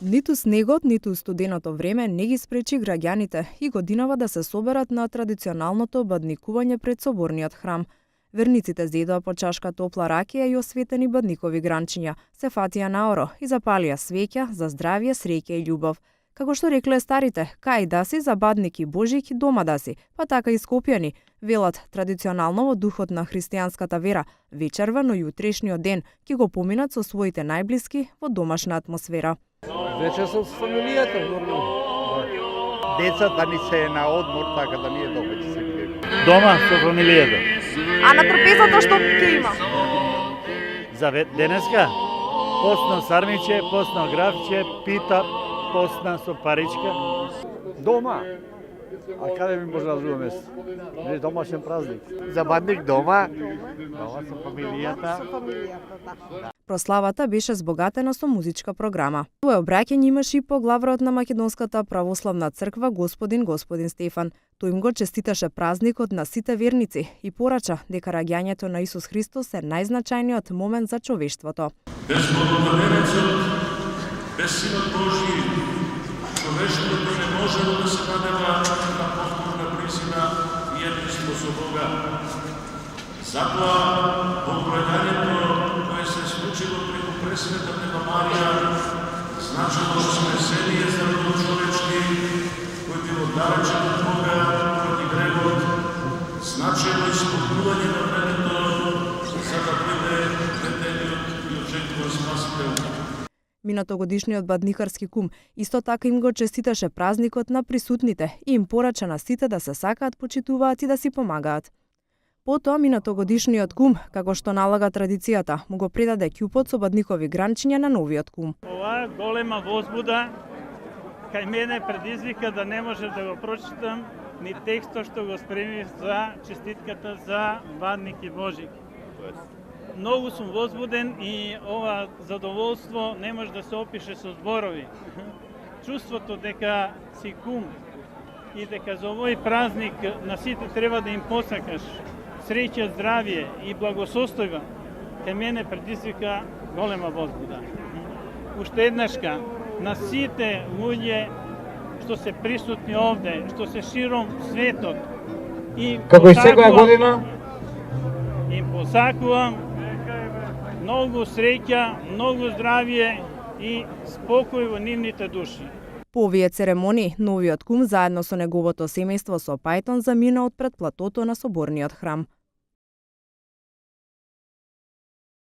Ниту снегот, ниту студеното време не ги спречи граѓаните и годинава да се соберат на традиционалното бадникување пред соборниот храм. Верниците зедоа по чашка топла ракија и осветени бадникови гранчиња, се фатија наоро и запалија свеќа за здравје, среќа и љубов. Како што рекле старите, кај да си за бадник и божик дома да си, па така и Скопјани, велат традиционално во духот на христијанската вера, вечерва, но и утрешниот ден ќе го поминат со своите најблиски во домашна атмосфера. Вечер со фамилијата, нормално. Децата ни се на одмор, така да ние дома ќе се видиме. Дома со фамилијата. А на трпезата што ќе има? За денеска постно сармиче, постно графче, пита, постна со паричка. Дома. А каде ми може на друго место? Не домашен празник. За бадник дома. Дома со фамилијата. Прославата беше збогатена со музичка програма. Свој обраќање имаше и по главарот на Македонската православна црква Господин Стефан. Тој им го честиташе празникот на сите верници и порача дека раѓањето на Исус Христос е најзначајниот момент за човештвото. Без Богодаверецот, без Синот Божи, човештвото не можело да се надева на повторна близина и единство со Бога. Затоа, Богодањето кое се случило преку Пресвета Дева Марија, значило спасение за родот човечки, кој било далечен од Бога поради гревот, значило исполнување на времето, за да биде ветениот и очекуван Спасител. Минатогодишниот бадникарски кум исто така им го честиташе празникот на присутните и им порача на сите да се сакаат, почитуваат и да си помагаат. Потоа минатогодишниот кум, како што налага традицијата, му го предаде ќупот со бадникови гранчиња на новиот кум. Ова голема возбуда кај мене предизвика да не може да го прочитам ни текстот што го спремив за честитката за бадник и божик. Многу сум возбуден и ова задоволство не може да се опише со зборови. Чувството дека си кум и дека за овој празник на сите треба да им посакаш среќа, здравје и благосостојба, кај мене предизвика голема возбуда. Уште еднашка, на сите луѓе што се присутни овде, што се широм светот, и Како и секоја година? им посакувам многу среќа, многу здравје и спокој во нивните души. По овие церемонии, новиот кум заедно со неговото семејство со пајтон замина од пред платото на соборниот храм.